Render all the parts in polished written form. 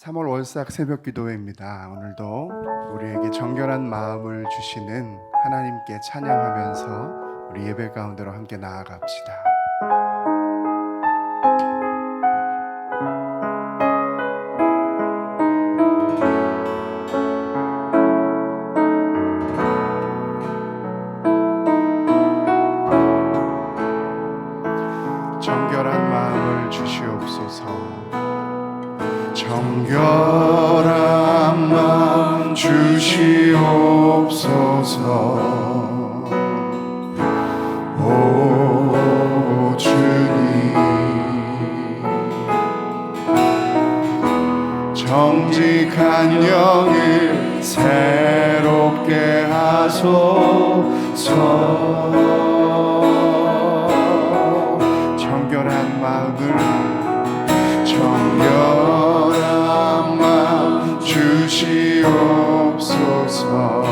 3월 월삭 새벽 기도회입니다. 오늘도 우리에게 정결한 마음을 주시는 하나님께 찬양하면서 우리 예배 가운데로 함께 나아갑시다. 정결한 마음을 주시옵소서. 정결한 마음 주시옵소서. 오 주님, 정직한 영을 새롭게 하소서. 정결한 마음 주시옵소서.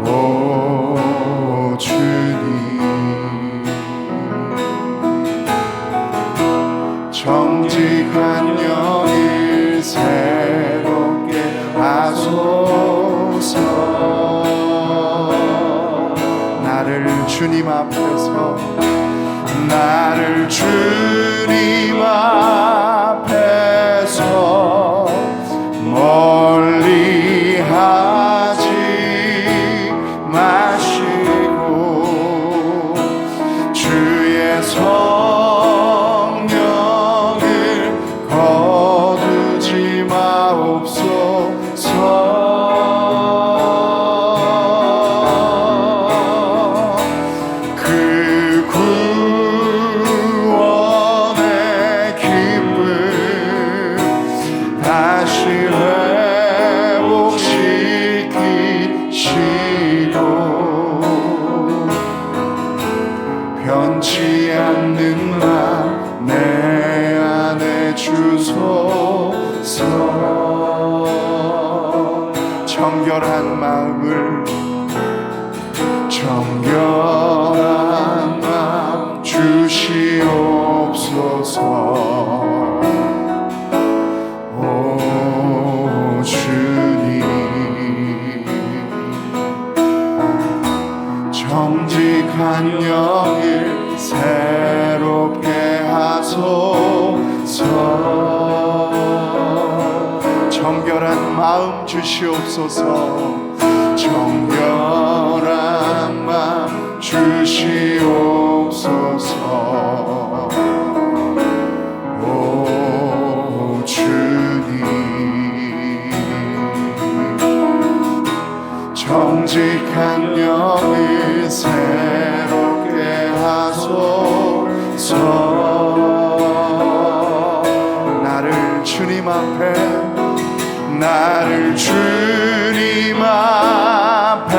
오 주님, 정직한 영을 새롭게 하소서. 나를 주님 앞에서 멀리 하지 마시고 주의 성령을 거두지 마옵소서. 변치 않는 맘 내 안에 주소서. 정결한 마음 주시옵소서. 오 주님, 정직한 영을 새롭게 하소서. 정결한 마음 주시옵소서. 정결한 마음 주시옵소서. 오 주님, 정직한 영을 새롭게 하소서. 나를 주님 앞에서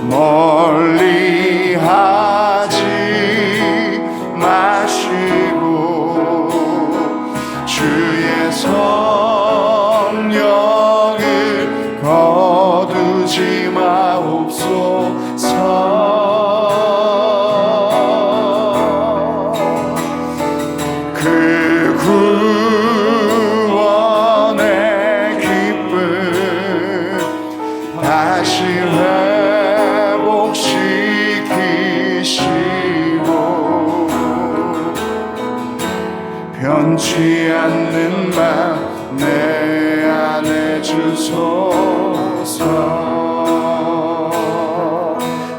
멀리 하지 마시고 주의 성령을 거두지 마옵소서. 그 구원의 기쁨 다시 회복시키시고 변치 않는 맘 내 안에 주소서.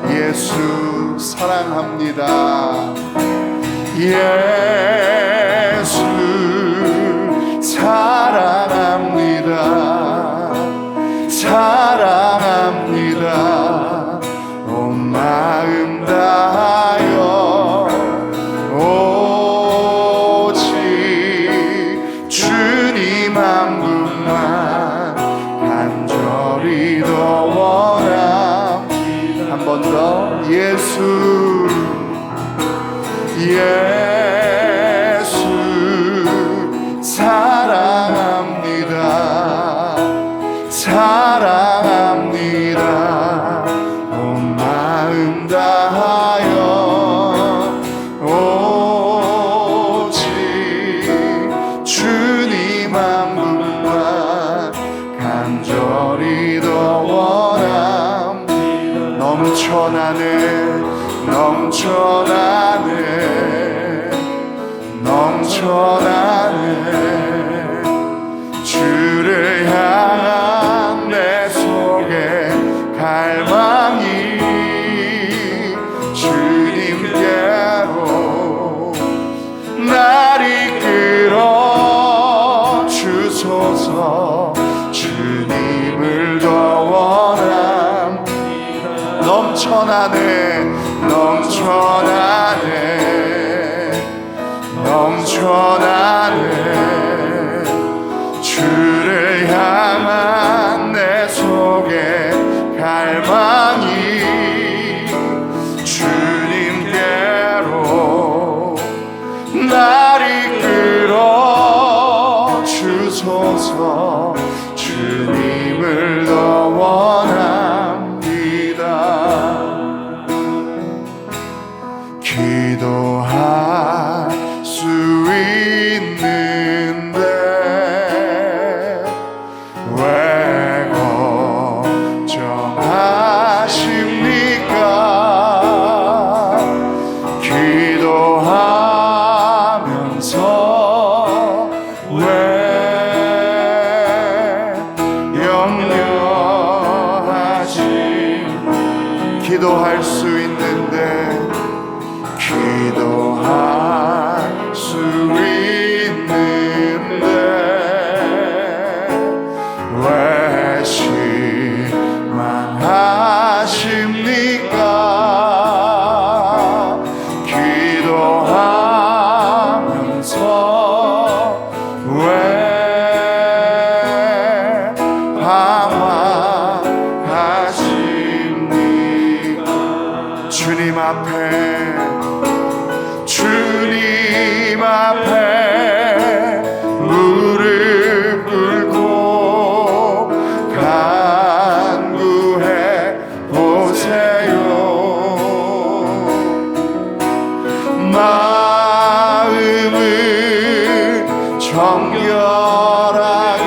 예수 사랑합니다. 예수 사랑합니다. 사랑합니다. 온 마음 다하여 오직 주님 한 분만 간절히 더 원합니다. 한 번 더. 예수 넘쳐나네 주를 향한 내 속에 갈망이 주님께로 날 이끌어 주소서 주님을 더 원합니다. 넘쳐나네 주를 향한 내 속에 갈망이 주님께로 날 이끌어 주소서 주님을 더 원합니다. 기도할 수 있는데 왜 걱정하십니까? 기도하면서 왜 염려하십니까? 기도할 수 있는데 기도할 수 있는데 왜 실망하십니까? 기도하면서 왜 방황하십니까? 주님 앞에 무릎 꿇고 간구해 보세요. 마음을 정결하게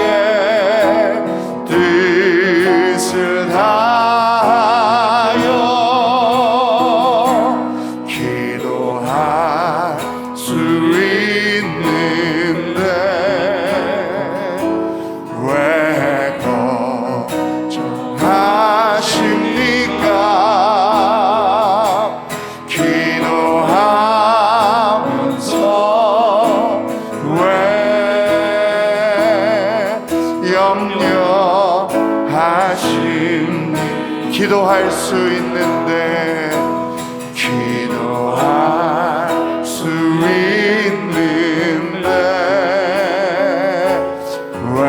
뜻을 다하여 기도할 수 있는데 왜 걱정하십니까? 기도하면서 왜 염려하십니까? 기도할 수 있는데 기도할 수 있는데 왜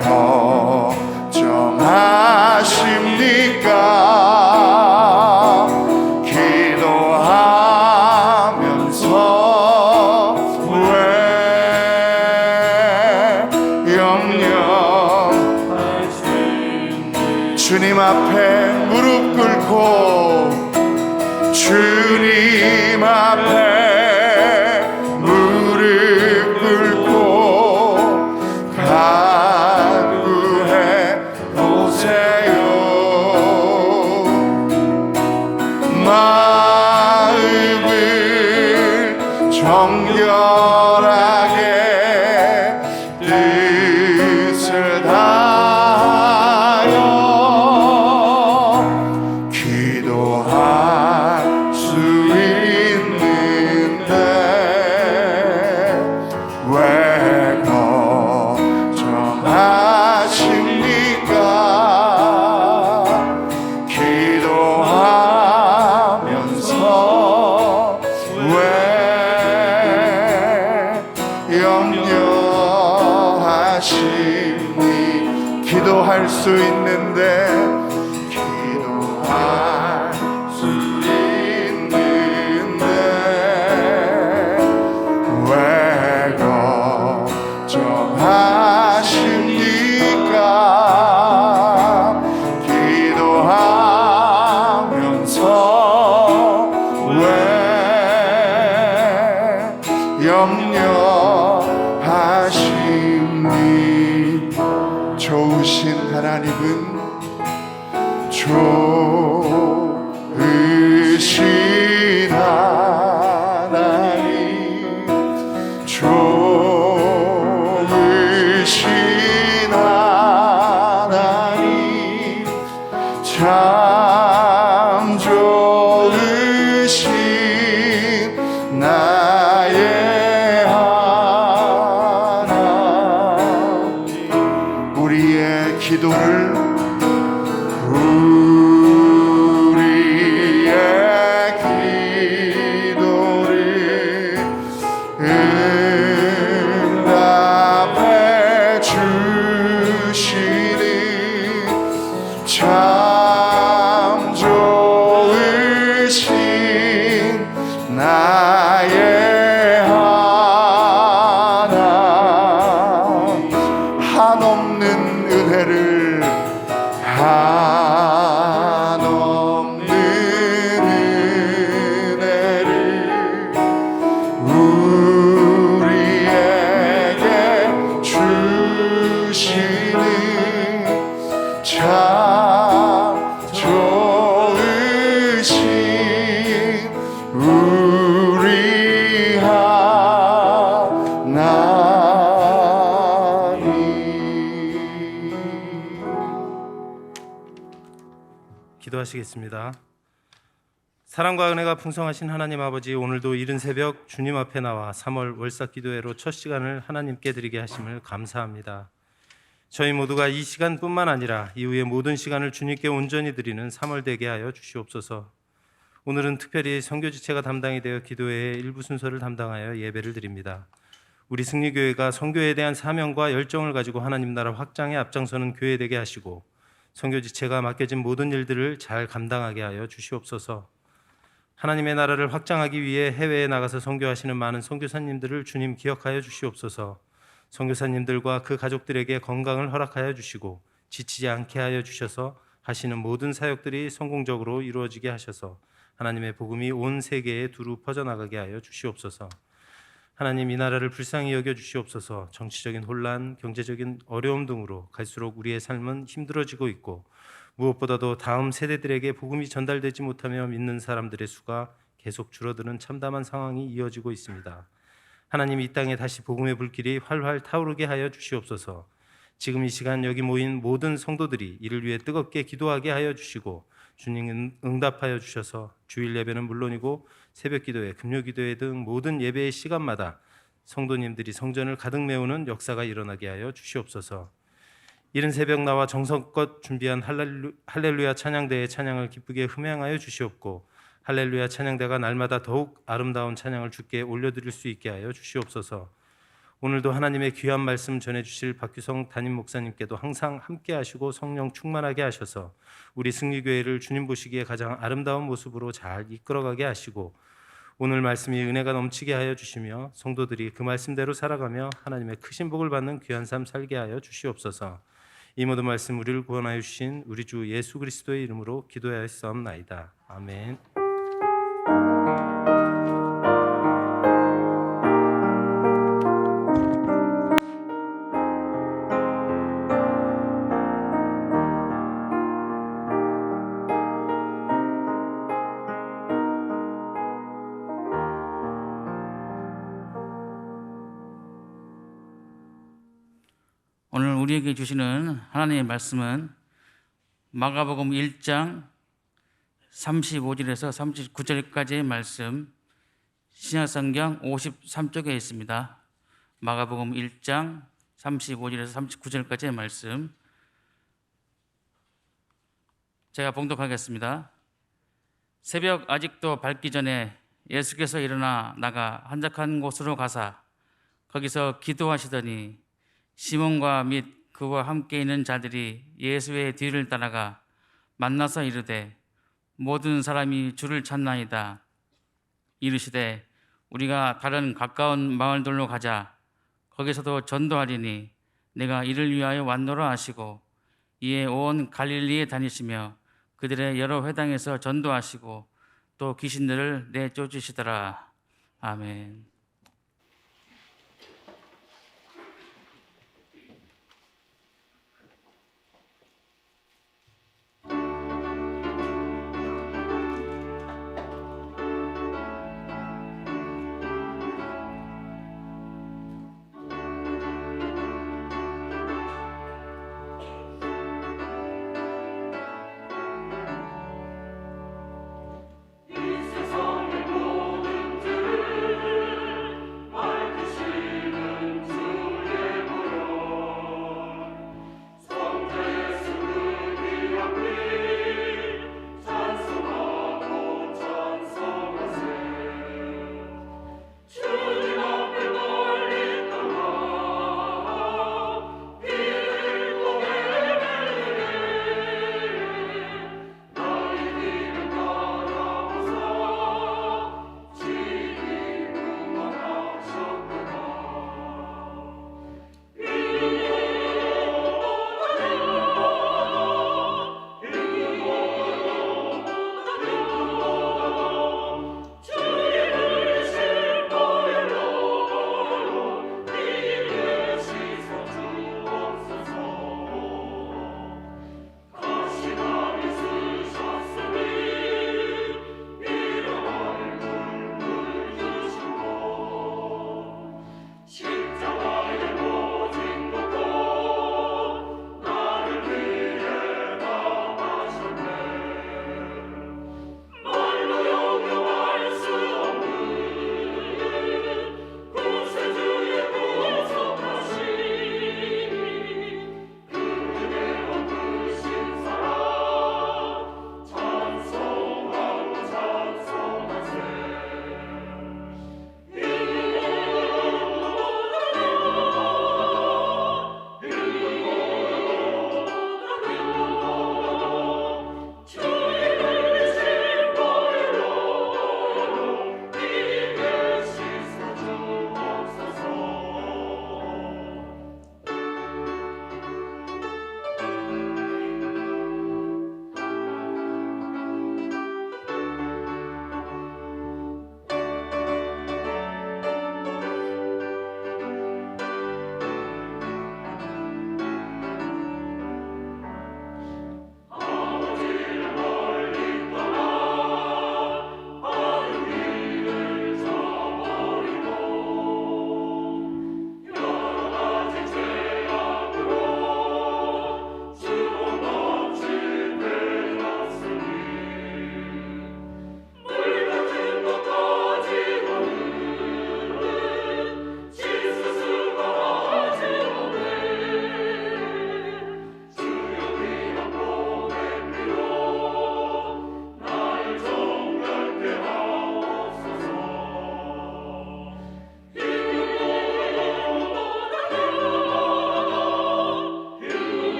걱정하십니까? 기도하면서 왜 염려하십니까? 주님 앞에 무릎 꿇고 주님 앞에 무릎 꿇고 간구해 보세요. 마음을 정결하게 뜻을 다하여 기도할 수 있는데 왜 걱정하십니까? 기도하면서 왜 염려하십니까? 기도할 수 있는데 기도할 수 있는데 왜 걱정하십니까? 기도하면서 왜 염려하십니까? 좋으신 하나님은 좋으신 좋으신 하나님 참 좋으신 나의 하나님 우리의 기도를 응답해 주시는 참 좋으신 나의 하나님 한없는 은혜를 한없는 은혜를 우리에게 주시는 참 좋으신 우리 하나님. 기도하시겠습니다. 사랑과 은혜가 풍성하신 하나님 아버지, 오늘도 이른 새벽 주님 앞에 나와 3월 월삭 기도회로 첫 시간을 하나님께 드리게 하심을 감사합니다. 저희 모두가 이 시간뿐만 아니라 이후의 모든 시간을 주님께 온전히 드리는 3월 되게 하여 주시옵소서. 오늘은 특별히 선교지체가 담당이 되어 기도회의 일부 순서를 담당하여 예배를 드립니다. 우리 승리교회가 선교에 대한 사명과 열정을 가지고 하나님 나라 확장에 앞장서는 교회 되게 하시고 선교지체가 맡겨진 모든 일들을 잘 감당하게 하여 주시옵소서. 하나님의 나라를 확장하기 위해 해외에 나가서 선교하시는 많은 선교사님들을 주님 기억하여 주시옵소서. 선교사님들과 그 가족들에게 건강을 허락하여 주시고 지치지 않게 하여 주셔서 하시는 모든 사역들이 성공적으로 이루어지게 하셔서 하나님의 복음이 온 세계에 두루 퍼져나가게 하여 주시옵소서. 하나님, 이 나라를 불쌍히 여겨 주시옵소서. 정치적인 혼란, 경제적인 어려움 등으로 갈수록 우리의 삶은 힘들어지고 있고 무엇보다도 다음 세대들에게 복음이 전달되지 못하며 믿는 사람들의 수가 계속 줄어드는 참담한 상황이 이어지고 있습니다. 하나님, 이 땅에 다시 복음의 불길이 활활 타오르게 하여 주시옵소서. 지금 이 시간 여기 모인 모든 성도들이 이를 위해 뜨겁게 기도하게 하여 주시고 주님 응답하여 주셔서 주일 예배는 물론이고 새벽 기도회, 금요 기도회 등 모든 예배의 시간마다 성도님들이 성전을 가득 메우는 역사가 일어나게 하여 주시옵소서. 이른 새벽 나와 정성껏 준비한 할렐루야 찬양대의 찬양을 기쁘게 흠양하여 주시옵고 할렐루야 찬양대가 날마다 더욱 아름다운 찬양을 주께 올려드릴 수 있게 하여 주시옵소서. 오늘도 하나님의 귀한 말씀 전해주실 박규성 담임 목사님께도 항상 함께 하시고 성령 충만하게 하셔서 우리 승리교회를 주님 보시기에 가장 아름다운 모습으로 잘 이끌어가게 하시고 오늘 말씀이 은혜가 넘치게 하여 주시며 성도들이 그 말씀대로 살아가며 하나님의 크신 복을 받는 귀한 삶 살게 하여 주시옵소서. 이 모든 말씀 우리를 구원하여 주신 우리 주 예수 그리스도의 이름으로 기도하였사옵나이다. 아멘. 오늘 우리에게 주시는 하나님의 말씀은 마가복음 1장 35절에서 39절까지의 말씀, 신약성경 53쪽에 있습니다. 마가복음 1장 35절에서 39절까지의 말씀, 제가 봉독하겠습니다. 새벽 아직도 밝기 전에 예수께서 일어나 나가 한적한 곳으로 가사 거기서 기도하시더니 시몬과 및 그와 함께 있는 자들이 예수의 뒤를 따라가 만나서 이르되 모든 사람이 주를 찾나이다. 이르시되 우리가 다른 가까운 마을들로 가자. 거기서도 전도하리니 내가 이를 위하여 왔노라 하시고 이에 온 갈릴리에 다니시며 그들의 여러 회당에서 전도하시고 또 귀신들을 내쫓으시더라. 아멘.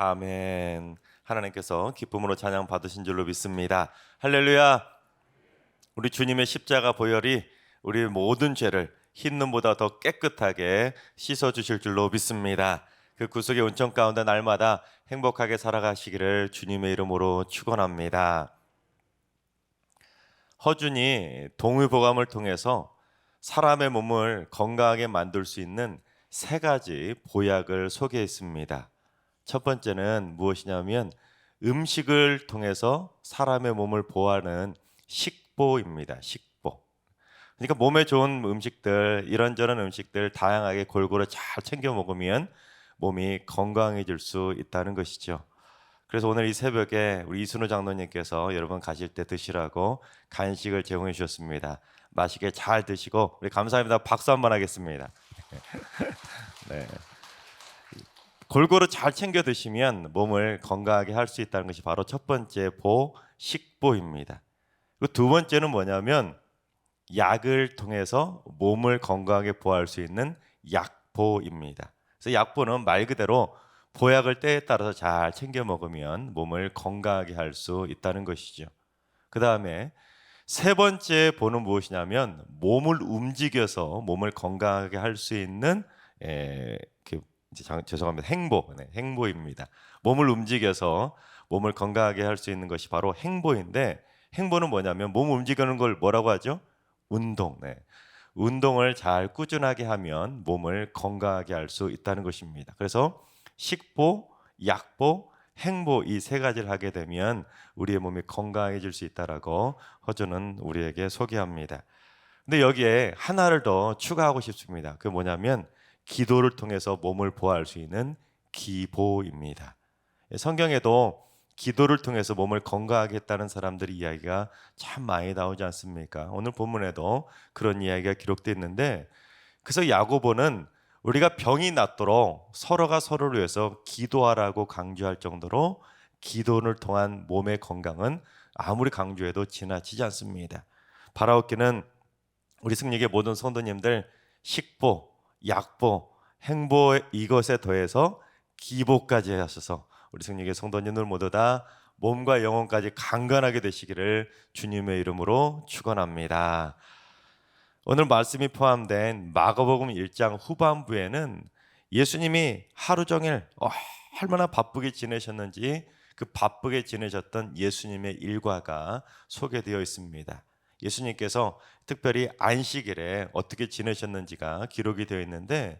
아멘. 하나님께서 기쁨으로 찬양 받으신 줄로 믿습니다. 할렐루야. 우리 주님의 십자가 보혈이 우리 모든 죄를 흰 눈보다 더 깨끗하게 씻어 주실 줄로 믿습니다. 그 구속의 온천 가운데 날마다 행복하게 살아가시기를 주님의 이름으로 축원합니다. 허준이 동의보감을 통해서 사람의 몸을 건강하게 만들 수 있는 세 가지 보약을 소개했습니다. 첫 번째는 무엇이냐면 음식을 통해서 사람의 몸을 보호하는 식보입니다. 식보. 그러니까 몸에 좋은 음식들, 이런저런 음식들 다양하게 골고루 잘 챙겨 먹으면 몸이 건강해질 수 있다는 것이죠. 그래서 오늘 이 새벽에 우리 이순호 장로님께서 여러분 가실 때 드시라고 간식을 제공해 주셨습니다. 맛있게 잘 드시고 우리 감사합니다. 박수 한번 하겠습니다. 네. 골고루 잘 챙겨 드시면 몸을 건강하게 할 수 있다는 것이 바로 첫 번째 식보입니다. 그리고 두 번째는 뭐냐면 약을 통해서 몸을 건강하게 보호할 수 있는 약보입니다. 그래서 약보는 말 그대로 보약을 때에 따라서 잘 챙겨 먹으면 몸을 건강하게 할 수 있다는 것이죠. 그 다음에 세 번째 보는 무엇이냐면 몸을 움직여서 몸을 건강하게 할 수 있는 죄송합니다. 행보입니다. 몸을 움직여서 몸을 건강하게 할 수 있는 것이 바로 행보인데, 행보는 뭐냐면 몸을 움직이는 걸 뭐라고 하죠? 운동. 운동을 잘 꾸준하게 하면 몸을 건강하게 할 수 있다는 것입니다. 그래서 식보, 약보, 행보 이 세 가지를 하게 되면 우리의 몸이 건강해질 수 있다라고 허준은 우리에게 소개합니다. 근데 여기에 하나를 더 추가하고 싶습니다. 그게 뭐냐면 기도를 통해서 몸을 보호할 수 있는 기보입니다. 성경에도 기도를 통해서 몸을 건강하게 했다는 사람들의 이야기가 참 많이 나오지 않습니까? 오늘 본문에도 그런 이야기가 기록되어 있는데, 그래서 야고보는 우리가 병이 낫도록 서로가 서로를 위해서 기도하라고 강조할 정도로 기도를 통한 몸의 건강은 아무리 강조해도 지나치지 않습니다. 바라옵기는 우리 승리의 모든 성도님들 식보, 약보, 행보 이것에 더해서 기보까지 하셔서 우리 승리의 성도님들 모두 다 몸과 영혼까지 강건하게 되시기를 주님의 이름으로 축원합니다. 오늘 말씀이 포함된 마가복음 1장 후반부에는 예수님이 하루 종일 얼마나 바쁘게 지내셨는지 그 바쁘게 지내셨던 예수님의 일과가 소개되어 있습니다. 예수님께서 특별히 안식일에 어떻게 지내셨는지가 기록이 되어 있는데,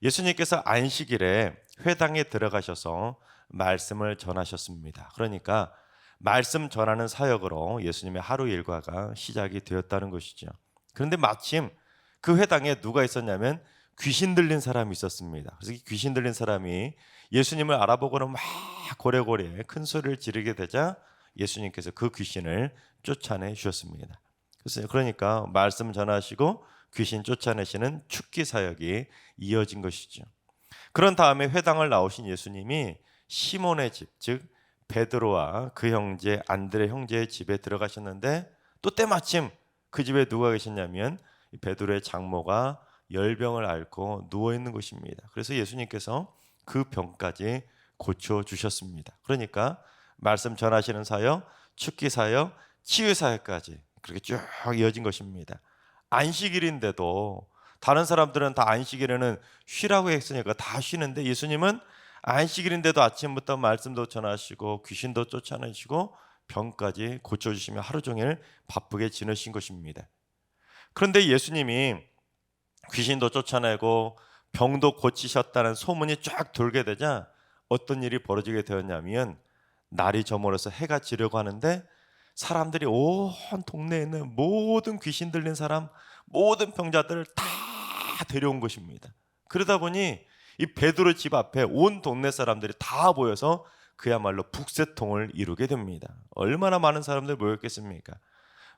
예수님께서 안식일에 회당에 들어가셔서 말씀을 전하셨습니다. 그러니까 말씀 전하는 사역으로 예수님의 하루 일과가 시작이 되었다는 것이죠. 그런데 마침 그 회당에 누가 있었냐면 귀신 들린 사람이 있었습니다. 그래서 이 귀신 들린 사람이 예수님을 알아보고는 막 고래고래 큰 소리를 지르게 되자 예수님께서 그 귀신을 쫓아내 주셨습니다. 그래서 그러니까 말씀 전하시고 귀신 쫓아내시는 축기 사역이 이어진 것이죠. 그런 다음에 회당을 나오신 예수님이 시몬의 집, 즉 베드로와 그 형제 안드레 형제의 집에 들어가셨는데, 또 때마침 그 집에 누가 계셨냐면 베드로의 장모가 열병을 앓고 누워 있는 것입니다. 그래서 예수님께서 그 병까지 고쳐 주셨습니다. 그러니까 말씀 전하시는 사역, 축기 사역, 치유 사역까지 그렇게 쭉 이어진 것입니다. 안식일인데도 다른 사람들은 다 안식일에는 쉬라고 했으니까 다 쉬는데, 예수님은 안식일인데도 아침부터 말씀도 전하시고 귀신도 쫓아내시고 병까지 고쳐주시며 하루 종일 바쁘게 지내신 것입니다. 그런데 예수님이 귀신도 쫓아내고 병도 고치셨다는 소문이 쫙 돌게 되자 어떤 일이 벌어지게 되었냐면, 날이 저물어서 해가 지려고 하는데 사람들이 온 동네에 있는 모든 귀신 들린 사람, 모든 병자들을 다 데려온 것입니다. 그러다 보니 이 베드로 집 앞에 온 동네 사람들이 다 모여서 그야말로 북새통을 이루게 됩니다. 얼마나 많은 사람들이 모였겠습니까?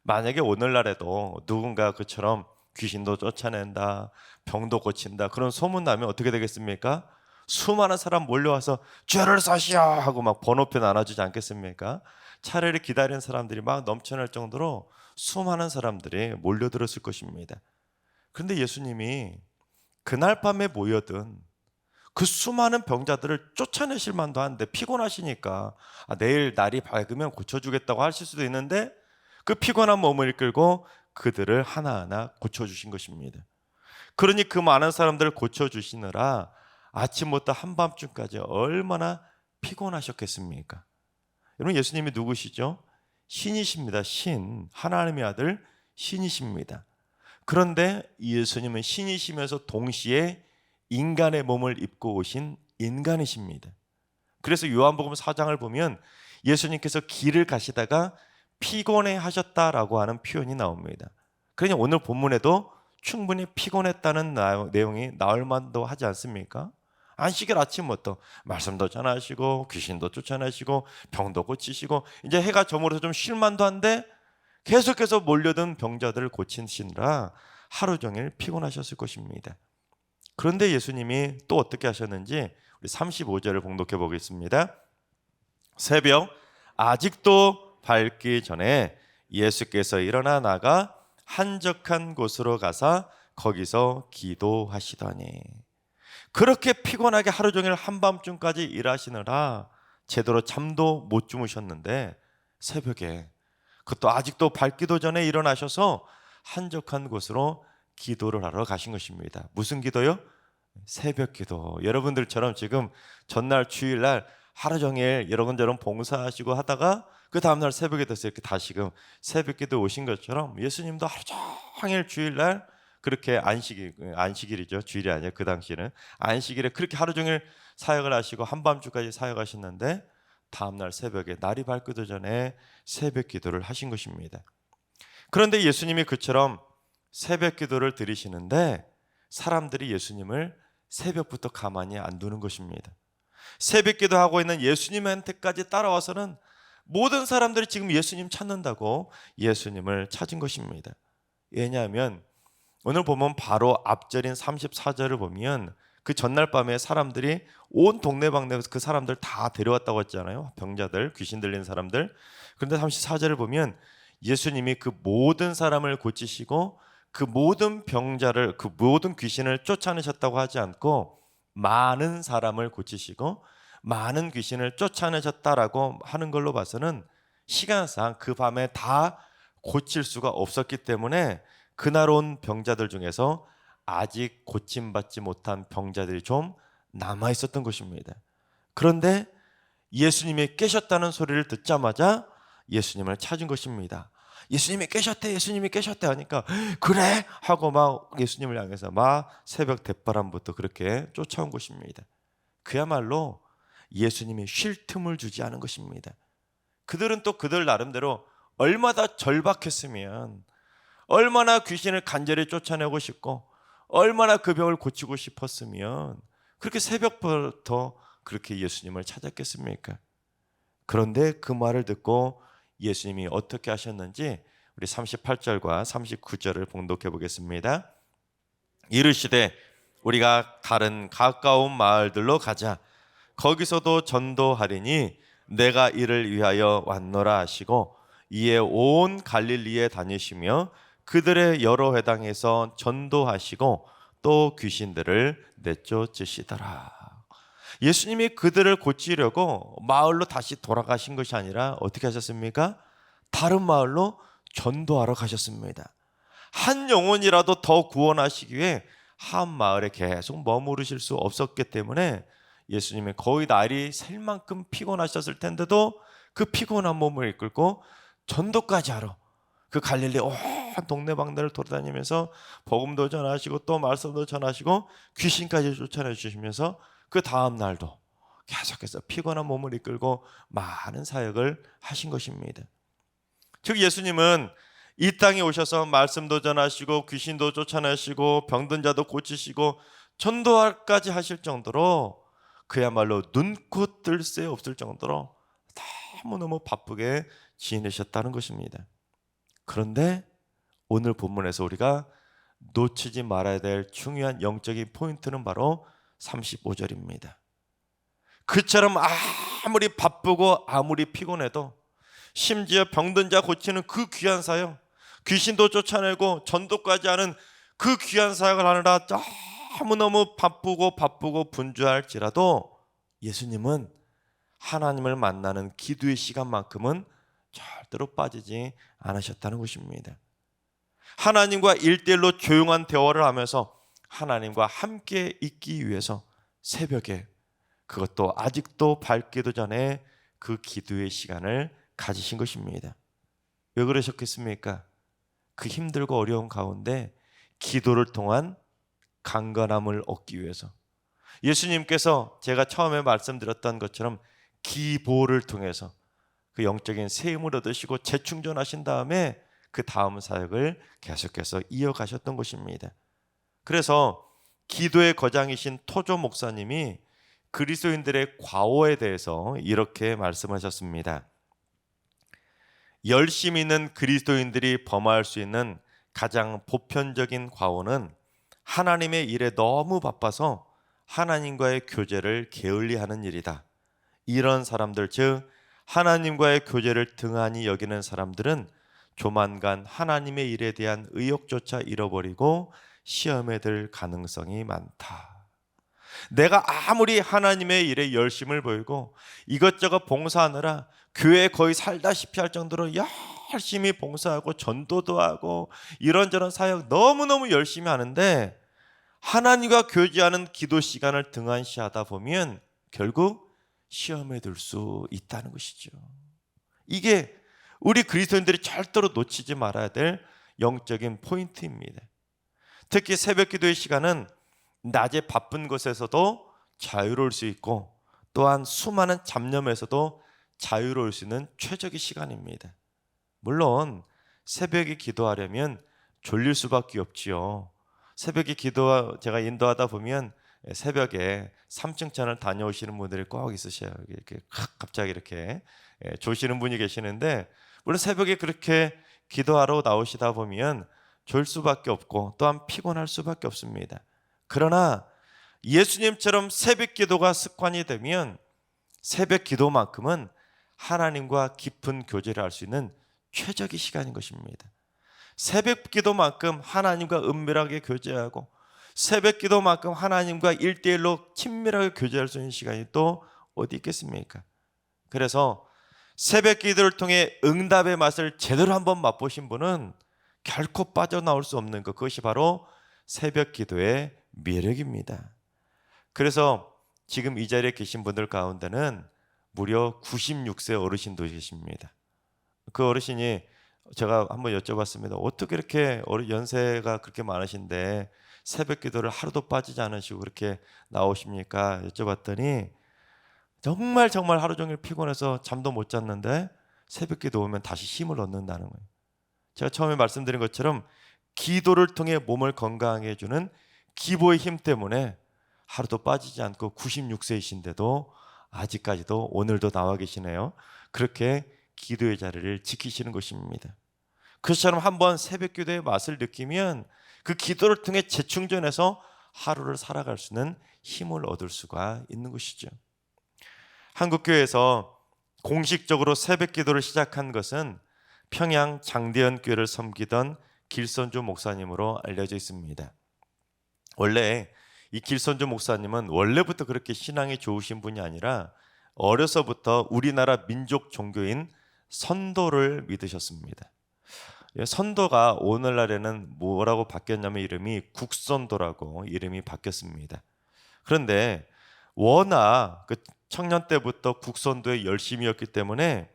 만약에 오늘날에도 누군가 그처럼 귀신도 쫓아낸다, 병도 고친다 그런 소문 나면 어떻게 되겠습니까? 수많은 사람 몰려와서 죄를 사시오 하고 막 번호표 나눠주지 않겠습니까? 차례를 기다리는 사람들이 막 넘쳐날 정도로 수많은 사람들이 몰려들었을 것입니다. 그런데 예수님이 그날 밤에 모여든 그 수많은 병자들을 쫓아내실 만도 한데 피곤하시니까 내일 날이 밝으면 고쳐주겠다고 하실 수도 있는데 그 피곤한 몸을 이끌고 그들을 하나하나 고쳐주신 것입니다. 그러니 그 많은 사람들을 고쳐주시느라 아침부터 한밤중까지 얼마나 피곤하셨겠습니까? 여러분, 예수님이 누구시죠? 신이십니다. 신, 하나님의 아들 신이십니다. 그런데 예수님은 신이시면서 동시에 인간의 몸을 입고 오신 인간이십니다. 그래서 요한복음 4장을 보면 예수님께서 길을 가시다가 피곤해 하셨다라고 하는 표현이 나옵니다. 그러니 오늘 본문에도 충분히 피곤했다는 내용이 나올 만도 하지 않습니까? 안식일 아침부터 말씀도 전하시고 귀신도 쫓아내시고 병도 고치시고 이제 해가 저물어서 좀 쉴만도 한데 계속해서 몰려든 병자들을 고치시느라 하루 종일 피곤하셨을 것입니다. 그런데 예수님이 또 어떻게 하셨는지 우리 35절을 봉독해 보겠습니다. 새벽 아직도 밝기 전에 예수께서 일어나 나가 한적한 곳으로 가사 거기서 기도하시더니, 그렇게 피곤하게 하루 종일 한밤중까지 일하시느라 제대로 잠도 못 주무셨는데 새벽에, 그것도 아직도 밝기도 전에 일어나셔서 한적한 곳으로 기도를 하러 가신 것입니다. 무슨 기도요? 새벽 기도. 여러분들처럼 지금 전날 주일날 하루 종일 여러분처럼 봉사하시고 하다가 그 다음날 새벽에 돼서 이렇게 다시금 새벽 기도 오신 것처럼 예수님도 하루 종일 주일날 그렇게 안식일이죠. 주일이 아니에요. 그 당시에는 안식일에 그렇게 하루 종일 사역을 하시고 한밤중까지 사역하셨는데 다음날 새벽에 날이 밝기도 전에 새벽 기도를 하신 것입니다. 그런데 예수님이 그처럼 새벽 기도를 드리시는데 사람들이 예수님을 새벽부터 가만히 안 두는 것입니다. 새벽 기도하고 있는 예수님한테까지 따라와서는 모든 사람들이 지금 예수님 찾는다고 예수님을 찾은 것입니다. 왜냐하면 오늘 보면 바로 앞절인 34절을 보면 그 전날 밤에 사람들이 온 동네방네에서 그 사람들 다 데려왔다고 했잖아요. 병자들, 귀신 들린 사람들. 그런데 34절을 보면 예수님이 그 모든 사람을 고치시고 그 모든 병자를, 그 모든 귀신을 쫓아내셨다고 하지 않고 많은 사람을 고치시고 많은 귀신을 쫓아내셨다라고 하는 걸로 봐서는 시간상 그 밤에 다 고칠 수가 없었기 때문에 그날 온 병자들 중에서 아직 고침받지 못한 병자들이 좀 남아 있었던 것입니다. 그런데 예수님이 깨셨다는 소리를 듣자마자 예수님을 찾은 것입니다. 예수님이 깨셨대, 예수님이 깨셨대 하니까 그래? 하고 막 예수님을 향해서 막 새벽 대바람부터 그렇게 쫓아온 것입니다. 그야말로 예수님이 쉴 틈을 주지 않은 것입니다. 그들은 또 그들 나름대로 얼마나 절박했으면, 얼마나 귀신을 간절히 쫓아내고 싶고 얼마나 그 병을 고치고 싶었으면 그렇게 새벽부터 그렇게 예수님을 찾았겠습니까? 그런데 그 말을 듣고 예수님이 어떻게 하셨는지 우리 38절과 39절을 봉독해 보겠습니다. 이르시되 우리가 다른 가까운 마을들로 가자. 거기서도 전도하리니 내가 이를 위하여 왔노라 하시고 이에 온 갈릴리에 다니시며 그들의 여러 회당에서 전도하시고 또 귀신들을 내쫓으시더라. 예수님이 그들을 고치려고 마을로 다시 돌아가신 것이 아니라 어떻게 하셨습니까? 다른 마을로 전도하러 가셨습니다. 한 영혼이라도 더 구원하시기 위해 한 마을에 계속 머무르실 수 없었기 때문에 예수님이 거의 날이 셀 만큼 피곤하셨을 텐데도 그 피곤한 몸을 이끌고 전도까지 하러 그 갈릴리 온 동네방네를 돌아다니면서 복음도 전하시고 또 말씀도 전하시고 귀신까지 쫓아내 주시면서 그 다음 날도 계속해서 피곤한 몸을 이끌고 많은 사역을 하신 것입니다. 즉 예수님은 이 땅에 오셔서 말씀도 전하시고 귀신도 쫓아내시고 병든 자도 고치시고 전도까지 하실 정도로 그야말로 눈코 뜰 새 없을 정도로 너무너무 바쁘게 지내셨다는 것입니다. 그런데 오늘 본문에서 우리가 놓치지 말아야 될 중요한 영적인 포인트는 바로 35절입니다. 그처럼 아무리 바쁘고 아무리 피곤해도 심지어 병든 자 고치는 그 귀한 사역, 귀신도 쫓아내고 전도까지 하는 그 귀한 사역을 하느라 너무너무 바쁘고 분주할지라도 예수님은 하나님을 만나는 기도의 시간만큼은 절대로 빠지지 않으셨다는 것입니다. 하나님과 1대1로 조용한 대화를 하면서 하나님과 함께 있기 위해서 새벽에, 그것도 아직도 밝기도 전에 그 기도의 시간을 가지신 것입니다. 왜 그러셨겠습니까? 그 힘들고 어려운 가운데 기도를 통한 강건함을 얻기 위해서. 예수님께서 제가 처음에 말씀드렸던 것처럼 기보를 통해서 그 영적인 세임을 얻으시고 재충전하신 다음에 그 다음 사역을 계속해서 이어가셨던 것입니다. 그래서 기도의 거장이신 토조 목사님이 그리스도인들의 과오에 대해서 이렇게 말씀하셨습니다. 열심 있는 그리스도인들이 범할 수 있는 가장 보편적인 과오는 하나님의 일에 너무 바빠서 하나님과의 교제를 게을리하는 일이다. 이런 사람들, 즉 하나님과의 교제를 등한히 여기는 사람들은 조만간 하나님의 일에 대한 의욕조차 잃어버리고 시험에 들 가능성이 많다. 내가 아무리 하나님의 일에 열심을 보이고 이것저것 봉사하느라 교회에 거의 살다시피 할 정도로 열심히 봉사하고 전도도 하고 이런저런 사역 너무너무 열심히 하는데 하나님과 교제하는 기도 시간을 등한시하다 보면 결국 시험에 들 수 있다는 것이죠. 이게 우리 그리스도인들이 절대로 놓치지 말아야 될 영적인 포인트입니다. 특히 새벽 기도의 시간은 낮에 바쁜 곳에서도 자유로울 수 있고 또한 수많은 잡념에서도 자유로울 수 있는 최적의 시간입니다. 물론 새벽에 기도하려면 졸릴 수밖에 없지요. 새벽에 제가 인도하다 보면 새벽에 3층 천을 다녀오시는 분들이 꼭 있으셔요. 이렇게 갑자기 이렇게 조시는 분이 계시는데, 물론 새벽에 그렇게 기도하러 나오시다 보면 졸 수밖에 없고 또한 피곤할 수밖에 없습니다. 그러나 예수님처럼 새벽 기도가 습관이 되면 새벽 기도만큼은 하나님과 깊은 교제를 할 수 있는 최적의 시간인 것입니다. 새벽 기도만큼 하나님과 은밀하게 교제하고 새벽 기도만큼 하나님과 1대1로 친밀하게 교제할 수 있는 시간이 또 어디 있겠습니까? 그래서 새벽 기도를 통해 응답의 맛을 제대로 한번 맛보신 분은 결코 빠져나올 수 없는 것, 그것이 바로 새벽 기도의 매력입니다. 그래서 지금 이 자리에 계신 분들 가운데는 무려 96세 어르신도 계십니다. 그 어르신이 제가 한번 여쭤봤습니다. 어떻게 이렇게 연세가 그렇게 많으신데 새벽 기도를 하루도 빠지지 않으시고 그렇게 나오십니까? 여쭤봤더니 정말 하루 종일 피곤해서 잠도 못 잤는데 새벽 기도 오면 다시 힘을 얻는다는 거예요. 제가 처음에 말씀드린 것처럼 기도를 통해 몸을 건강하게 해주는 기도의 힘 때문에 하루도 빠지지 않고 96세이신데도 아직까지도 오늘도 나와 계시네요. 그렇게 기도의 자리를 지키시는 것입니다. 그것처럼 한번 새벽 기도의 맛을 느끼면 그 기도를 통해 재충전해서 하루를 살아갈 수 있는 힘을 얻을 수가 있는 것이죠. 한국교회에서 공식적으로 새벽 기도를 시작한 것은 평양 장대현 교회를 섬기던 길선주 목사님으로 알려져 있습니다. 원래 이 길선주 목사님은 원래부터 그렇게 신앙이 좋으신 분이 아니라 어려서부터 우리나라 민족 종교인 선도를 믿으셨습니다. 선도가 오늘날에는 뭐라고 바뀌었냐면 이름이 국선도라고 이름이 바뀌었습니다. 그런데 워낙 그 청년 때부터 국선도에 열심이었기 때문에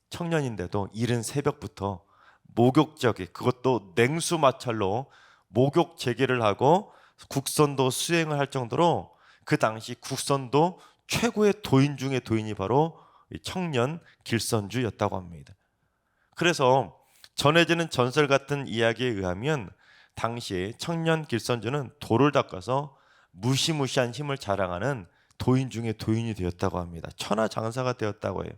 청년인데도 이른 새벽부터 목욕적인, 그것도 냉수 마찰로 목욕 재개를 하고 국선도 수행을 할 정도로 그 당시 국선도 최고의 도인 중의 도인이 바로 청년 길선주였다고 합니다. 그래서 전해지는 전설 같은 이야기에 의하면 당시 청년 길선주는 돌을 닦아서 무시무시한 힘을 자랑하는 도인 중에 도인이 되었다고 합니다. 천하장사가 되었다고 해요.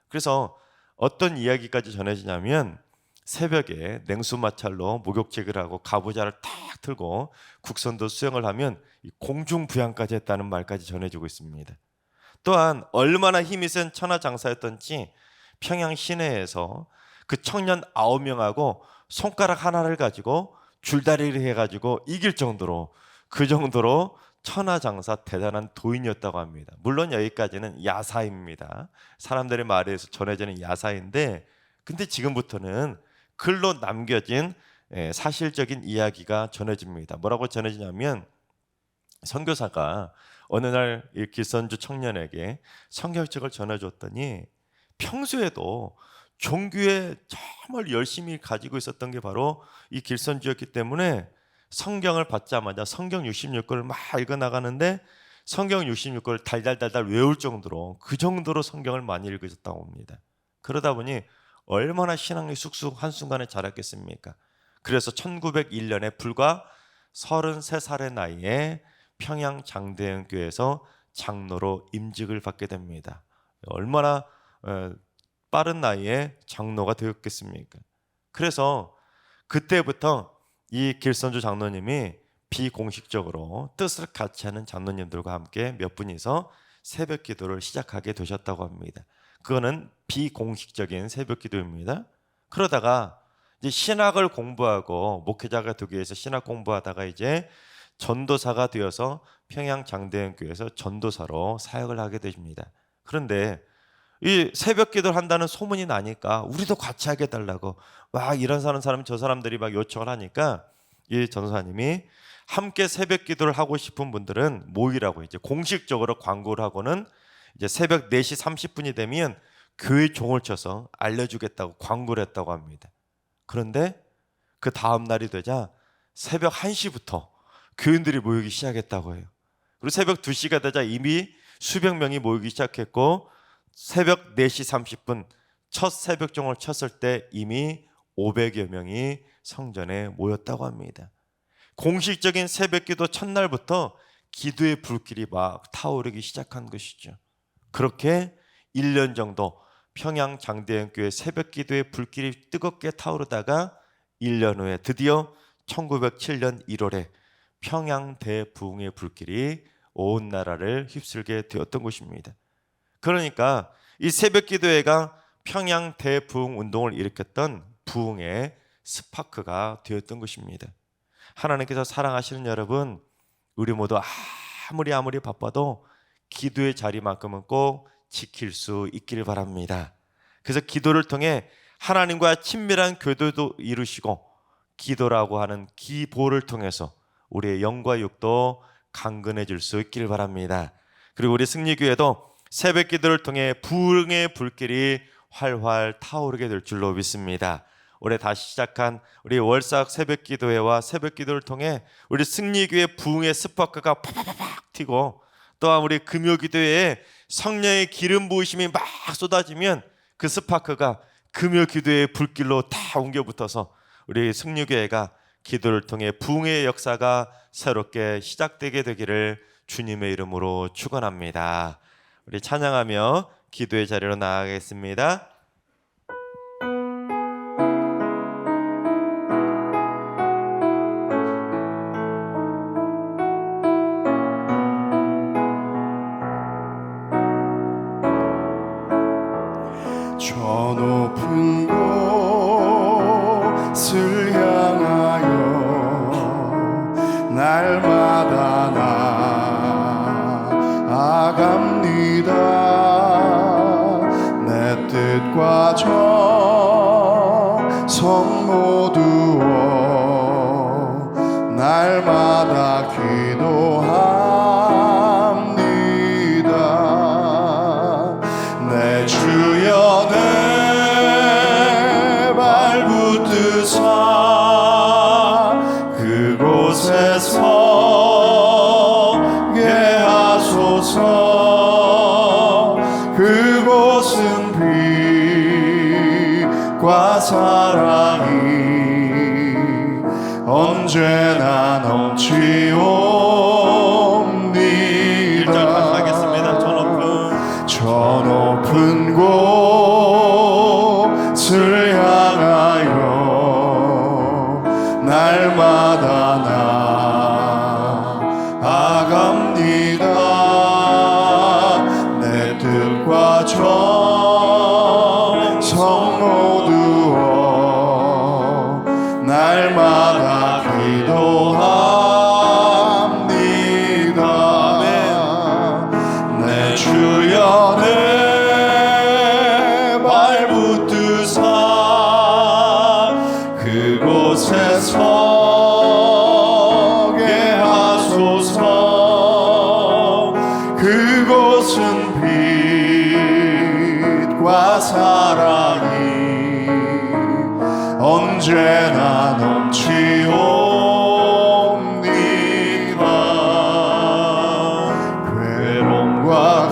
그래서 어떤 이야기까지 전해지냐면 새벽에 냉수 마찰로 목욕제기를 하고 가부좌를 탁 틀고 국선도 수행을 하면 공중부양까지 했다는 말까지 전해지고 있습니다. 또한 얼마나 힘이 센 천하장사였던지 평양 시내에서 그 청년 9명하고 손가락 하나를 가지고 줄다리를 해가지고 이길 정도로 그 정도로 천하장사 대단한 도인이었다고 합니다. 물론 여기까지는 야사입니다. 사람들의 말에 의해서 전해지는 야사인데, 근데 지금부터는 글로 남겨진 사실적인 이야기가 전해집니다. 뭐라고 전해지냐면, 선교사가 어느 날 이 길선주 청년에게 성경책을 전해줬더니 평소에도 종교에 정말 열심히 가지고 있었던 게 바로 이 길선주였기 때문에 성경을 받자마자 성경 66권을 막 읽어나가는데 성경 66권을 달달달달 외울 정도로, 그 정도로 성경을 많이 읽으셨다고 합니다. 그러다 보니 얼마나 신앙이 쑥쑥 한순간에 자랐겠습니까? 그래서 1901년에 불과 33살의 나이에 평양 장대영교회에서 장로로 임직을 받게 됩니다. 얼마나 빠른 나이에 장로가 되었겠습니까? 그래서 그때부터 이 길선주 장로님이 비공식적으로 뜻을 같이 하는 장로님들과 함께 몇 분이서 새벽 기도를 시작하게 되셨다고 합니다. 그거는 비공식적인 새벽 기도입니다. 그러다가 이제 신학을 공부하고 목회자가 되기 위해서 신학 공부하다가 이제 전도사가 되어서 평양 장대영교회에서 전도사로 사역을 하게 되십니다. 그런데 이 새벽 기도를 한다는 소문이 나니까 우리도 같이 하게 해달라고 막 일어서는 사람, 저 사람들이 막 요청을 하니까 이 전도사님이 함께 새벽 기도를 하고 싶은 분들은 모이라고 이제 공식적으로 광고를 하고는 이제 새벽 4시 30분이 되면 교회 종을 쳐서 알려주겠다고 광고를 했다고 합니다. 그런데 그 다음 날이 되자 새벽 1시부터 교인들이 모이기 시작했다고 해요. 그리고 새벽 2시가 되자 이미 수백 명이 모이기 시작했고, 새벽 4시 30분 첫 새벽종을 쳤을 때 이미 500여 명이 성전에 모였다고 합니다. 공식적인 새벽기도 첫날부터 기도의 불길이 막 타오르기 시작한 것이죠. 그렇게 1년 정도 평양 장대영교회 새벽기도의 불길이 뜨겁게 타오르다가 1년 후에 드디어 1907년 1월에 평양 대부흥의 불길이 온 나라를 휩쓸게 되었던 것입니다. 그러니까 이 새벽기도회가 평양 대부흥 운동을 일으켰던 부흥의 스파크가 되었던 것입니다. 하나님께서 사랑하시는 여러분, 우리 모두 아무리 바빠도 기도의 자리만큼은 꼭 지킬 수 있기를 바랍니다. 그래서 기도를 통해 하나님과 친밀한 교도도 이루시고, 기도라고 하는 기보를 통해서 우리의 영과 육도 강건해질 수 있기를 바랍니다. 그리고 우리 승리교회도 새벽 기도를 통해 부흥의 불길이 활활 타오르게 될 줄로 믿습니다. 올해 다시 시작한 우리 월삭 새벽 기도회와 새벽 기도를 통해 우리 승리교회 부흥의 스파크가 팍팍팍 튀고, 또한 우리 금요 기도회에 성령의 기름 부으심이 막 쏟아지면 그 스파크가 금요 기도회의 불길로 다 옮겨 붙어서 우리 승리교회가 기도를 통해 부흥의 역사가 새롭게 시작되게 되기를 주님의 이름으로 축원합니다. 우리 찬양하며 기도의 자리로 나아가겠습니다. 저 높은 곳을 향하여 날마다 나아갑니다. 내 뜻과 정성 모두어 날마다 기도합니다. 내 주여 내 발붙드사 그곳에 서게 하소서. 그곳은 빛과 사랑이 언제나 넘치옵니다. 하겠습니다. 저 높은 곳을 향하여 날마다 나아갑니다. 내 뜻과 정성 모두어 날마다 기도 사랑이 언제나 넘치옵니다. 괴로움과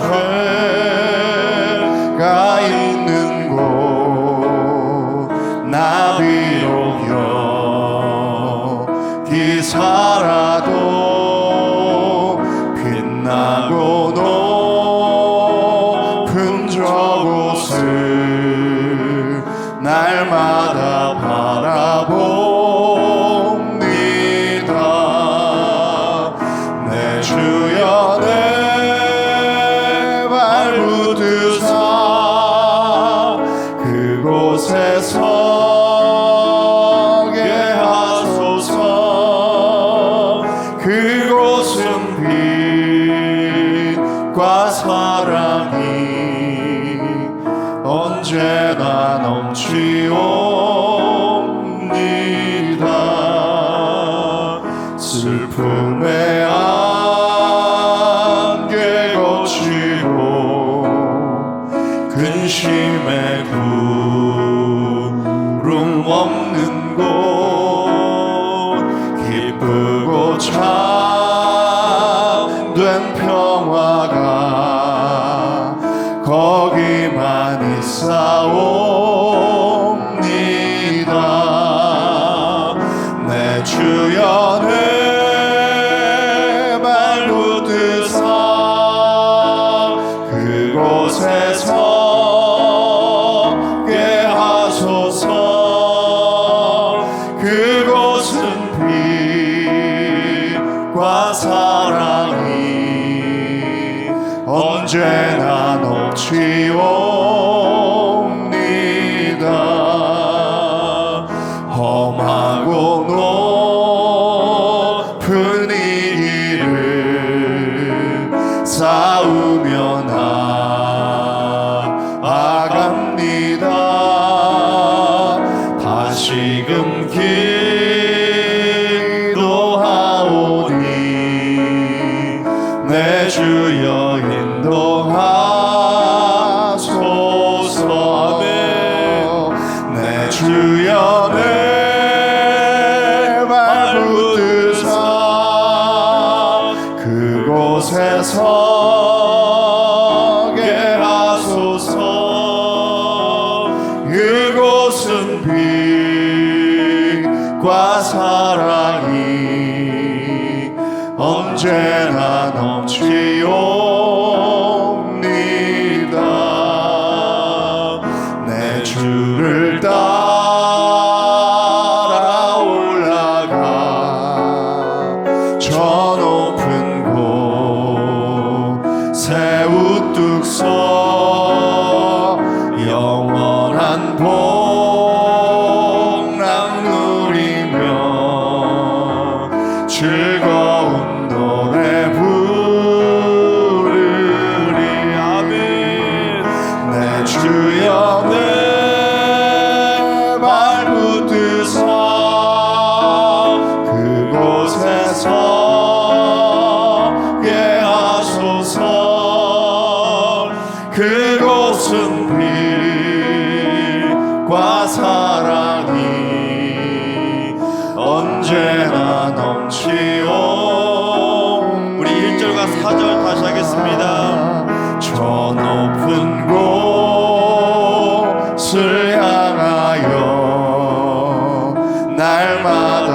괴가 있는 곳 나 비록 여기 살아도 빛나고 높은 저곳을 날마다 바라봅니다. 내 주여 내 발붙드사 그곳에 서게 하소서. 그곳은 빛과 사랑이 언제나 넘치옵니다. 슬픔의 안개 거치고 근심의 구름 없는 곳 기쁘고 참된 평화가 거기만 있사옵니다. 내 주여 내 발붙드사 그곳에 서게 하소서. 그곳은 빛과 사랑이 언제나 넘치옵니다. 험하고 높은 이 길을 싸우며 나아갑니다. 다시금 기도하오니 내 주여 인도하소서. 아멘. 내 주여 내 발붙드사 그곳에 서게 하소서. 그곳은 빛과 사랑이 언제나 넘치옵니다. 내 주를 따라 올라가 저 높은 곳에 우뚝 서 영원한 복락 누리며 즐거운 노래 부르리. 아멘. 내 주여 내 발붙드사 그곳에 서게 하소서. 그곳은 빛과 사랑이 언제나 넘치오. 우리 1절과 4절 다시 하겠습니다. 저 높은 곳을 향하여 날마다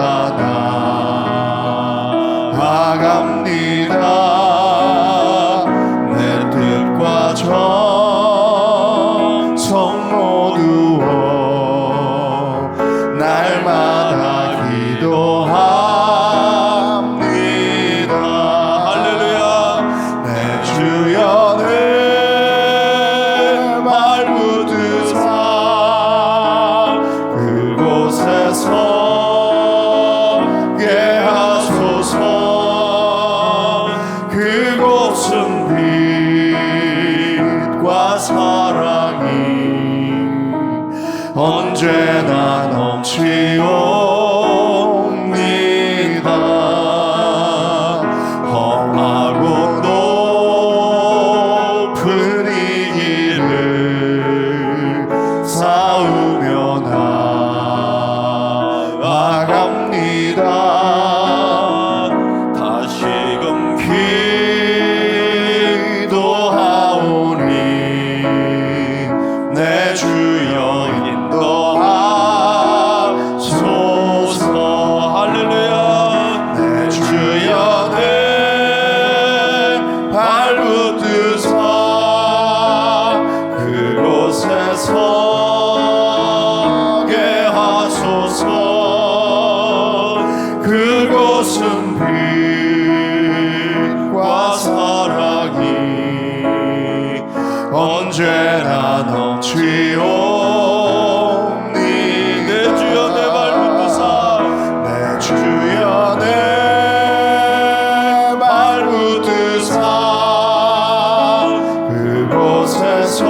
나아갑니다. 내 뜻과 정성 모두어 날마다 기도합니다. 할렐루야. 내 주여 내 발붙드사 그곳에 서게 하소서. 그곳은 빛과 사랑이 언제나 넘치옵니다. 험하고 높은 이 길을 언제나 넘치오니 내 주여 내 발 붙드사 내 주여 내 발 붙드사 그곳에서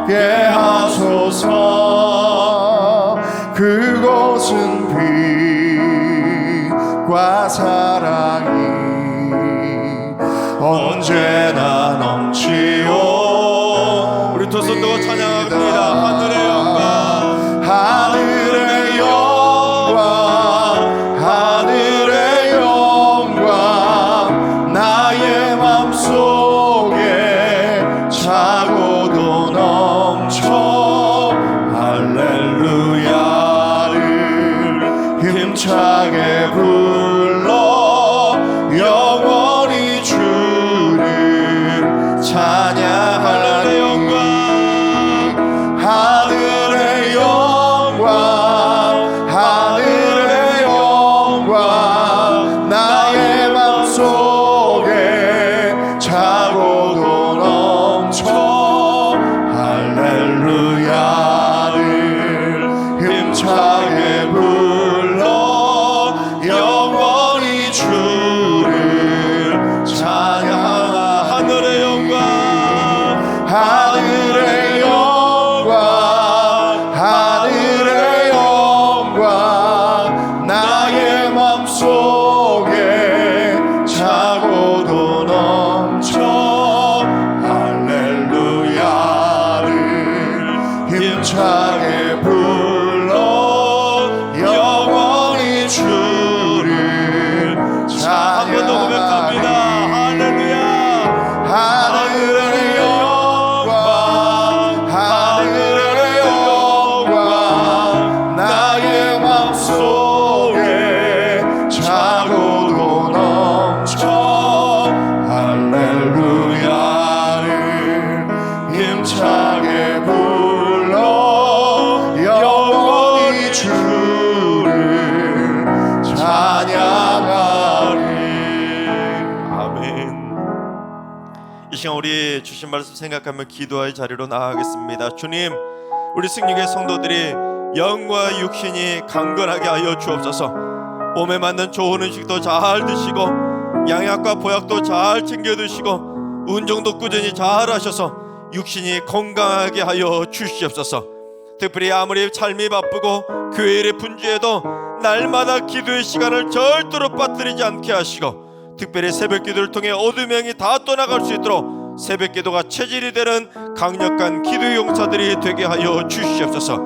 게 하소서. 그곳은 빛과 사랑이 언제나 넘치오. 우리 두 손 들고 찬양합니다. 하늘의 영광 하늘의 영광 하늘의 영광 나의 맘속에 차고도 넘쳐 할렐루야를 힘차게 불러 영원히 주를 찬양하리. 하늘의 영광 하늘의 영광 나의 맘속에 차고도 넘쳐 할렐루야를 힘차게 불러 영원히 주를 찬양하리. 하늘의 영광 하늘의 영광 하늘의 영광 나의 맘속에 차고도 넘쳐 할렐루야를 힘차게 불러 영원히 주를 한 번 더 고백합니다. 할렐루야. 하늘의 영광 하늘의 영광 나의 맘속에 차고도 넘쳐 할렐루야를 힘차게 불러 영원히 주를 찬양하리. 아멘. 이 시간 우리 주신 말씀 생각하며 기도할 자리로 나아가겠습니다. 주님, 우리 승리교회 성도들이 영과 육신이 강건하게 하여 주옵소서. 몸에 맞는 좋은 음식도 잘 드시고 양약과 보약도 잘 챙겨 드시고 운동도 꾸준히 잘 하셔서 육신이 건강하게 하여 주시옵소서. 특별히 아무리 삶이 바쁘고 교회 일에 분주해도 날마다 기도의 시간을 절대로 빠뜨리지 않게 하시고, 특별히 새벽 기도를 통해 어둠의 영이 다 떠나갈 수 있도록 새벽 기도가 체질이 되는 강력한 기도 용사들이 되게 하여 주시옵소서.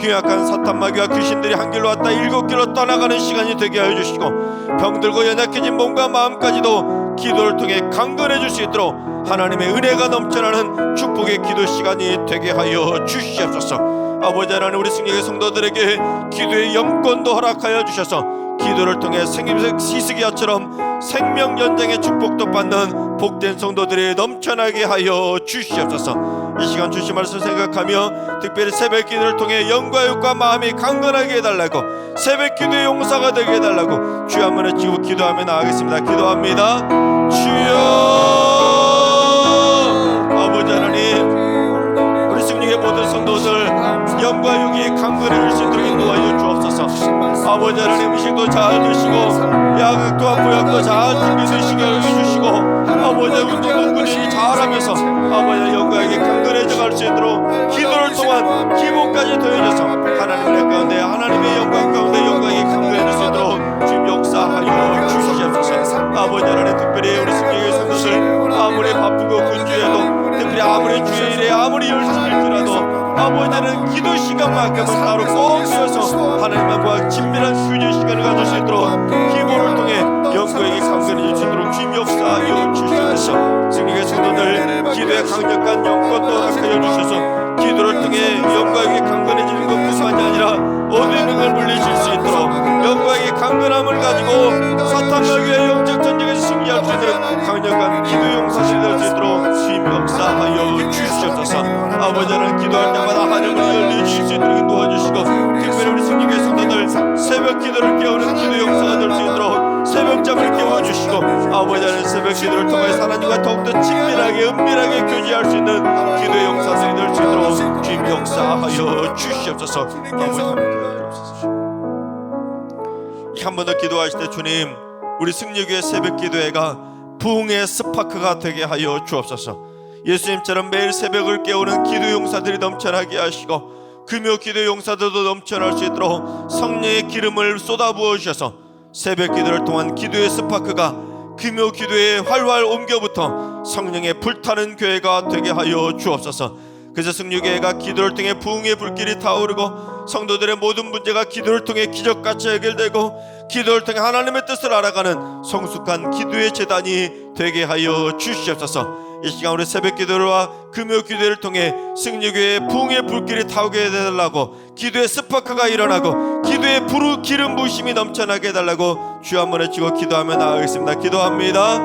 흉악한 사탄 마귀와 귀신들이 한 길로 왔다 일곱 길로 떠나가는 시간이 되게 하여 주시고, 병들고 연약해진 몸과 마음까지도 기도를 통해 강건해 줄 수 있도록 하나님의 은혜가 넘쳐나는 축복의 기도 시간이 되게 하여 주시옵소서. 아버지 하나님, 우리 승리의 성도들에게 기도의 영권도 허락하여 주셔서 기도를 통해 생김새 히스기야처럼 생명 연장의 축복도 받는 복된 성도들이 넘쳐나게 하여 주시옵소서. 이 시간 주신 말씀 생각하며 특별히 새벽 기도를 통해 영과 육과 마음이 강건하게 해달라고, 새벽 기도의 용사가 되게 해달라고 주여 한 번에 지고 기도하며 나가겠습니다. 기도합니다. 주여. 아버지 하나님, 우리 승리의 모든 성도들 영과 육이 강건해질 수 있도록 인도하여 주옵소서. 아버지 하나님, 음식도 잘 드시고 약과 보약도 잘 챙겨 드시게 해주시고, 아버지 운동도 꾸준히 잘하면서 아버지 영광에게 강건해져 갈 수 있도록 기도를 통한 기복까지 더해져서 하나님의 은혜 가운데 하나님의 영광 가운데 영광이 강건해질 수 있도록 주님 역사하여 주시옵소서. 아버지 하나님, 특별히 우리 승리의 성도들 아무리 바쁘고 분주해도, 특별히 아무리 주일에 아무리 열심일지라도 아버지는 기도 시간만큼은 따로 꼭 비워서 하나님 앞과 친밀한 휴지 시간을 가질 수 있도록 기도를 통해 영광에게 강건해질 수 있도록 주님 역사하여 주시옵소서. 승리의 성도들 기도에 강력한 영권도 허락하여 주셔서 기도를 통해 영광에게 강건해지는 것뿐만이 아니라 어둠의 능을 물리칠 수 있도록 영광의 강건함을 가지고 사탄 마귀의 영적 전쟁에서 승리할 수 있는 강력한 기도 용사들이 될 수 있도록 주님 역사하여 주시옵소서. 아버지는 기도할 때마다 하늘을 열리실 수 있도록 도와주시고, 특별히 우리 승리교회 성도들 새벽 기도를 깨우는 기도 용사가 될 수 있도록 새벽잠을 깨워주시고 아버지 하나님 새벽 기도를 통해 하나님과 더욱더 친밀하게 은밀하게 교제할 수 있는 기도의 용사들이 될 수 있도록 주님 역사하여 주시옵소서. 아버지 한 번 더 기도하실 때 주님 우리 승리교회 새벽 기도회가 부흥의 스파크가 되게 하여 주옵소서. 예수님처럼 매일 새벽을 깨우는 기도 용사들이 넘쳐나게 하시고 금요 기도 용사들도 넘쳐날 수 있도록 성령의 기름을 쏟아부어 주셔서 새벽 기도를 통한 기도의 스파크가 금요 기도에 활활 옮겨붙어 성령의 불타는 교회가 되게 하여 주옵소서. 그래서 승리교회가 기도를 통해 부흥의 불길이 타오르고 성도들의 모든 문제가 기도를 통해 기적같이 해결되고 기도를 통해 하나님의 뜻을 알아가는 성숙한 기도의 재단이 되게 하여 주시옵소서. 이 시간 우리 새벽 기도와 금요 기도를 통해 승리교회의 부흥의 불길이 타오게 해달라고 기도의 스파크가 일어나고 기도의 기름 부심이 넘쳐나게 해달라고 주여 한번 외치고 기도하며 나아가겠습니다. 기도합니다.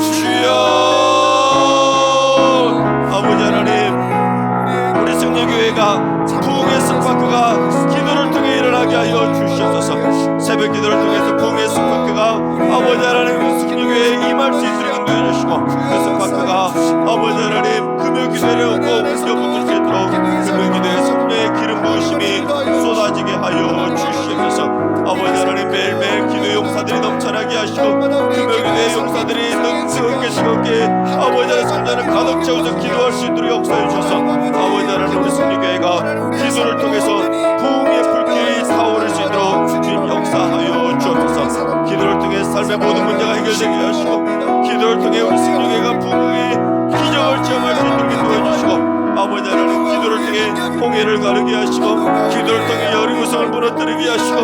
주여 아버지 하나님 우리 승리교회가 부흥의 스파크가 기도를 통해 일어나게 하여 주시옵소서. 새벽 기도를 통해서 부흥의 스파크가 아버지 하나님 승리교회에 임할 수 있도록 인도해 주시고 그 스파크가 아버지 하나님 금요 기도를 얻고 옮겨붙을 수 있도록 금요 기도에 성령의 기름 부으심이 쏟아지게 하여 주시옵소서. 아버지 하나님 매일매일 기도 용사들이 넘쳐나게 하시고 금요 기도의 용사들이 능수있게 즐겁게 아버지 하나님 성전을 가득 채워서 기도할 수 있도록 역사해 주셔서 아버지 하나님 우리 승리교회가 기도를 통해서 부흥의 불길이 타오를 수 있도록 주님 역사하여 주옵소서. 기도를 통해 삶의 모든 문제가 해결되게 하시고 기도를 통해 우리 승리교회가 부흥의 기적을 체험할 수 있도록 인도해 주시고 아버지 하나님 기도를 통해 홍해를 가르게 하시고 기도를 통해 여리고성을 무너뜨리게 하시고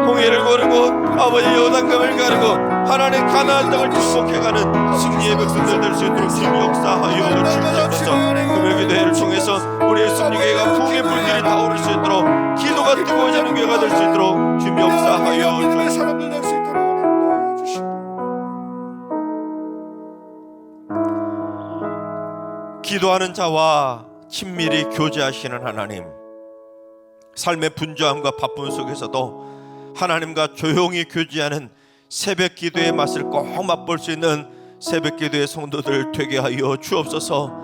홍해를 거르고 아버지 요단강을 가르고 하나님 가나안 땅을 축복해가는 승리의 백성들 될 수 있도록 주님 역사하여 주시옵소서. 금요 기도회를 통해서 우리의 승리교회가 부흥의 불길이 타오를 수 있도록 기도가 뜨거워지는 교회가 될 수 있도록 주님 역사하여 주시옵소서. 기도하는 자와 친밀히 교제하시는 하나님, 삶의 분주함과 바쁨 속에서도 하나님과 조용히 교제하는 새벽 기도의 맛을 꼭 맛볼 수 있는 새벽 기도의 성도들 되게 하여 주옵소서.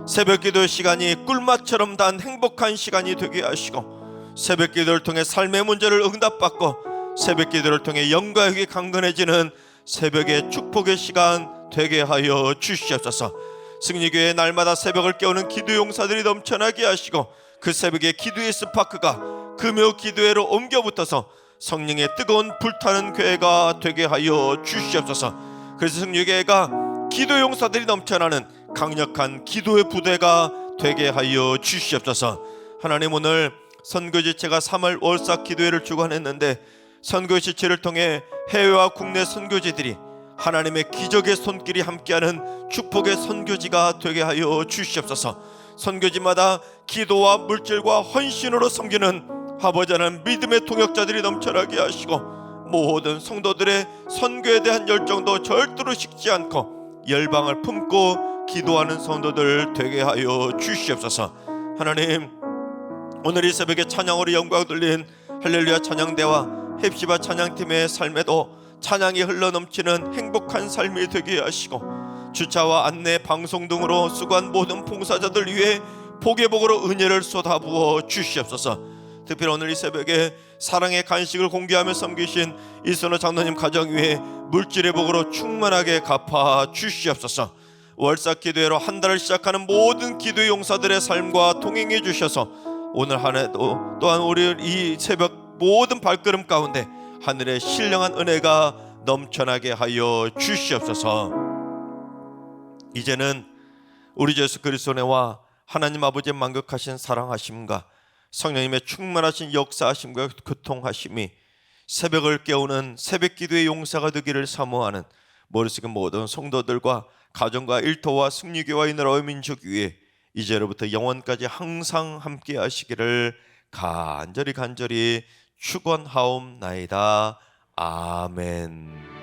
새벽 기도의 시간이 꿀맛처럼 단 행복한 시간이 되게 하시고 새벽 기도를 통해 삶의 문제를 응답받고 새벽 기도를 통해 영광이 강건해지는 새벽의 축복의 시간 되게 하여 주시옵소서. 승리교회 날마다 새벽을 깨우는 기도 용사들이 넘쳐나게 하시고 그 새벽의 기도의 스파크가 금요 기도회로 옮겨붙어서 성령의 뜨거운 불타는 교회가 되게 하여 주시옵소서. 그래서 승리교회가 기도 용사들이 넘쳐나는 강력한 기도의 부대가 되게 하여 주시옵소서. 하나님 오늘 선교지체가 3월 월삭 기도회를 주관했는데 선교지체를 통해 해외와 국내 선교지들이 하나님의 기적의 손길이 함께하는 축복의 선교지가 되게 하여 주시옵소서. 선교지마다 기도와 물질과 헌신으로 섬기는 아버지 하나님 믿음의 동역자들이 넘쳐나게 하시고 모든 성도들의 선교에 대한 열정도 절대로 식지 않고 열방을 품고 기도하는 성도들 되게 하여 주시옵소서. 하나님 오늘 이 새벽에 찬양으로 영광 돌린 할렐루야 찬양대와 헵시바 찬양팀의 삶에도 찬양이 흘러넘치는 행복한 삶이 되게 하시고 주차와 안내 방송 등으로 수고한 모든 봉사자들 위해 복의 복으로 은혜를 쏟아부어 주시옵소서. 특별히 오늘 이 새벽에 사랑의 간식을 공개하며 섬기신 이선호 장로님 가정 위에 물질의 복으로 충만하게 갚아 주시옵소서. 월삭 기도회로 한 달을 시작하는 모든 기도 용사들의 삶과 동행해 주셔서 오늘 한 해도 또한 우리 이 새벽 모든 발걸음 가운데 하늘의 신령한 은혜가 넘쳐나게 하여 주시옵소서. 이제는 우리 주 예수 그리스도의 은혜와 하나님 아버지의 만극하신 사랑하심과 성령님의 충만하신 역사하심과 교통하심이 새벽을 깨우는 새벽 기도의 용사가 되기를 사모하는 머릿속의 모든 성도들과 가정과 일터와 승리교와 이 나라의 민족 위에 이제로부터 영원까지 항상 함께 하시기를 간절히 축원하옵나이다. 아멘.